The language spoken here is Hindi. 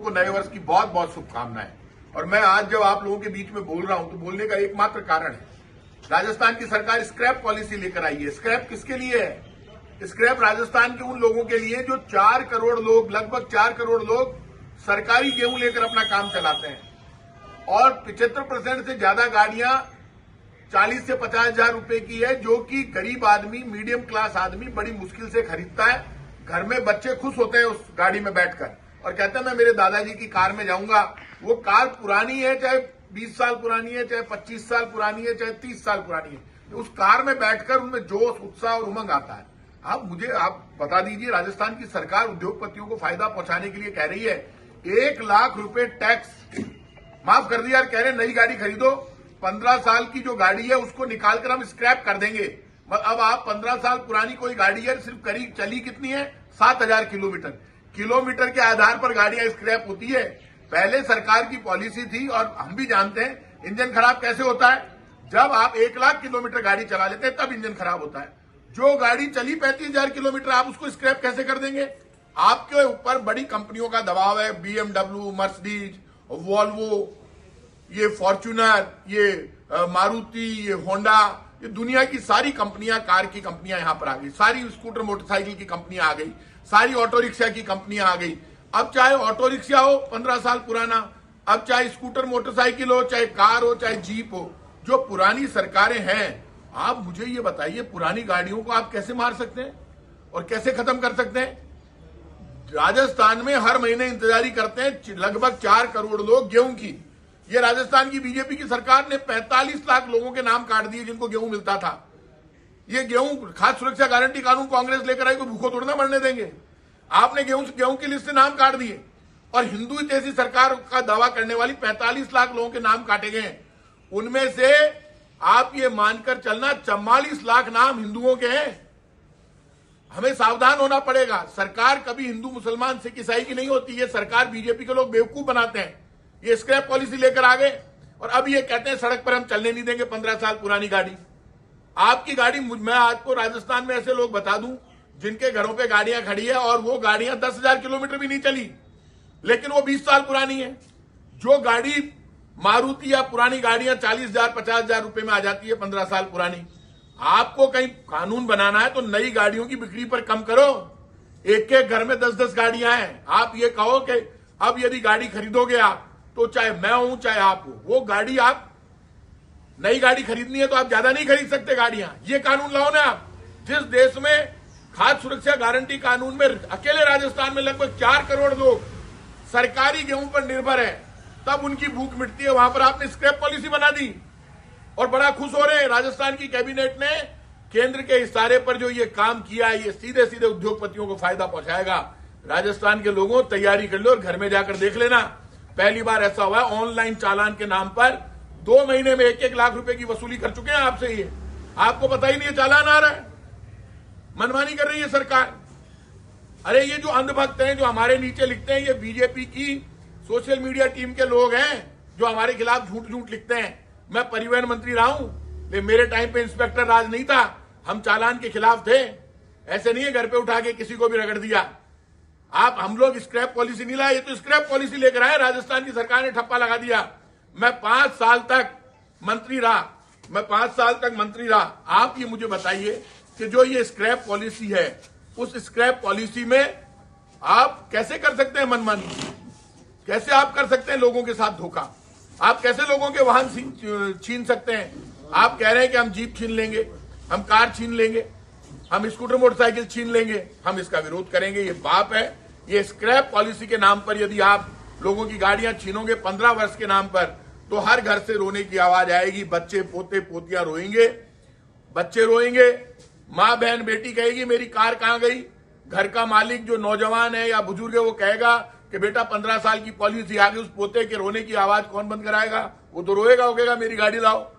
को नए वर्ष की बहुत बहुत शुभकामनाएं। और मैं आज जब आप लोगों के बीच में बोल रहा हूं तो बोलने का एकमात्र कारण है, राजस्थान की सरकार स्क्रैप पॉलिसी लेकर आई है। स्क्रैप किसके लिए है? स्क्रैप राजस्थान के उन लोगों के लिए जो 4 करोड़ लोग, लगभग 4 करोड़ लोग सरकारी गेहूं लेकर अपना काम चलाते हैं और 75% से ज्यादा गाड़ियां 40 से 50 हजार रुपए की है, जो कि गरीब आदमी, मीडियम क्लास आदमी बड़ी मुश्किल से खरीदता है। घर में बच्चे खुश होते हैं उस गाड़ी में बैठकर और कहते हैं मैं मेरे दादाजी की कार में जाऊंगा। वो कार पुरानी है, चाहे 20 साल पुरानी है, चाहे 25 साल पुरानी है, चाहे 30 साल पुरानी है, उस कार में बैठकर उनमें जोश, उत्साह और उमंग आता है। आप बता दीजिए, राजस्थान की सरकार उद्योगपतियों को फायदा पहुंचाने के लिए कह रही है 1 लाख रुपए टैक्स माफ कर दिया। कह रहे नई गाड़ी खरीदो, 15 साल की जो गाड़ी है उसको निकालकर हम स्क्रैप कर देंगे। अब आप 15 साल पुरानी कोई गाड़ी है, सिर्फ करीब चली कितनी है, 7000 किलोमीटर के आधार पर गाड़ियां स्क्रैप होती है। पहले सरकार की पॉलिसी थी और हम भी जानते हैं इंजन खराब कैसे होता है। जब आप 1 लाख किलोमीटर गाड़ी चला लेते हैं तब इंजन खराब होता है। जो गाड़ी चली 35,000 किलोमीटर, आप उसको स्क्रैप कैसे कर देंगे? आपके ऊपर बड़ी कंपनियों का दबाव है, BMW, मर्सिडीज, वॉल्वो, ये फॉर्च्यूनर, ये मारुति, ये होंडा, ये दुनिया की सारी कंपनियां, कार की कंपनियां यहां पर आ गई, सारी स्कूटर मोटरसाइकिल की कंपनियां आ गई, सारी ऑटो रिक्शा की कंपनियां आ गई। अब चाहे ऑटो रिक्शा हो 15 साल पुराना, अब चाहे स्कूटर मोटरसाइकिल हो, चाहे कार हो, चाहे जीप हो, जो पुरानी सरकारें हैं, आप मुझे ये बताइए पुरानी गाड़ियों को आप कैसे मार सकते हैं और कैसे खत्म कर सकते हैं? राजस्थान में हर महीने इंतजारी करते हैं लगभग 4 करोड़ लोग गेहूं की। ये राजस्थान की बीजेपी की सरकार ने 45 लाख लोगों के नाम काट दिए जिनको गेहूं मिलता था। ये गेहूं खाद्य सुरक्षा गारंटी कानून कांग्रेस लेकर आई, कोई भूखो थोड़ा ना मरने देंगे। आपने गेहूं की लिस्ट से नाम काट दिए और हिंदू जैसी सरकार का दावा करने वाली 45 लाख लोगों के नाम काटे गए। उनमें से आप ये मानकर चलना 44 लाख नाम हिंदुओं के हैं। हमें सावधान होना पड़ेगा। सरकार कभी हिंदू, मुसलमान, सिख, ईसाई की नहीं होती। ये सरकार बीजेपी के लोग बेवकूफ बनाते हैं। ये स्क्रैप पॉलिसी लेकर आ गए और अब ये कहते हैं सड़क पर हम चलने नहीं देंगे 15 साल पुरानी गाड़ी। आपकी गाड़ी, मैं आपको राजस्थान में ऐसे लोग बता दूं जिनके घरों पे गाड़ियां खड़ी है और वो गाड़ियां 10,000 किलोमीटर भी नहीं चली, लेकिन वो 20 साल पुरानी है। जो गाड़ी मारुति या पुरानी गाड़ियां 40,000, 50,000 रुपए में आ जाती है 15 साल पुरानी। आपको कहीं कानून बनाना है तो नई गाड़ियों की बिक्री पर कम करो। एक एक घर में 10-10 गाड़ियां हैं। आप ये कहो कि अब यदि गाड़ी खरीदोगे आप, तो चाहे मैं हूं चाहे आप हो, वो गाड़ी, आप नई गाड़ी खरीदनी है तो आप ज्यादा नहीं खरीद सकते गाड़ियां। ये कानून लाओ ना आप। जिस देश में खाद्य सुरक्षा गारंटी कानून में अकेले राजस्थान में लगभग 4 करोड़ लोग सरकारी गेहूं पर निर्भर है, तब उनकी भूख मिटती है, वहां पर आपने स्क्रैप पॉलिसी बना दी और बड़ा खुश हो रहे हैं। राजस्थान की कैबिनेट ने केंद्र के इशारे पर जो ये काम किया है, ये सीधे सीधे उद्योगपतियों को फायदा पहुंचाएगा। राजस्थान के लोगों, तैयारी कर लो और घर में जाकर देख लेना। पहली बार ऐसा हुआ है, ऑनलाइन चालान के नाम पर 2 महीने में 1-1 लाख रुपए की वसूली कर चुके हैं आपसे। ये आपको पता ही नहीं है चालान आ रहा है। मनमानी कर रही है सरकार। अरे ये जो अंधभक्त हैं, जो हमारे नीचे लिखते हैं, ये बीजेपी की सोशल मीडिया टीम के लोग हैं जो हमारे खिलाफ झूठ लिखते हैं। मैं परिवहन मंत्री रहा हूं, लेकिन मेरे टाइम पे इंस्पेक्टर राज नहीं था, हम चालान के खिलाफ थे। ऐसे नहीं है घर पे उठा के किसी को भी रगड़ दिया। हम लोग स्क्रैप पॉलिसी नहीं लाए, ये तो स्क्रैप पॉलिसी लेकर आए। राजस्थान की सरकार ने ठप्पा लगा दिया। मैं 5 साल तक मंत्री रहा। आप ये मुझे बताइए कि जो ये स्क्रैप पॉलिसी है, उस स्क्रैप पॉलिसी में आप कैसे कर सकते हैं मनमानी? कैसे आप कर सकते हैं लोगों के साथ धोखा? आप कैसे लोगों के वाहन छीन सकते हैं? आप कह रहे हैं कि हम जीप छीन लेंगे, हम कार छीन लेंगे, हम स्कूटर मोटरसाइकिल छीन लेंगे, हम इसका विरोध करेंगे। ये पाप है। ये स्क्रैप पॉलिसी के नाम पर यदि आप लोगों की गाड़ियां छीनोगे 15 वर्ष के नाम पर, तो हर घर से रोने की आवाज आएगी। बच्चे, पोते, पोतियां रोएंगे, बच्चे रोएंगे, माँ, बहन, बेटी कहेगी मेरी कार कहां गई। घर का मालिक जो नौजवान है या बुजुर्ग है, वो कहेगा कि बेटा 15 साल की पॉलिसी आ गई, उस पोते के रोने की आवाज कौन बंद कराएगा? वो तो रोएगा, वो कहेगा मेरी गाड़ी लाओ।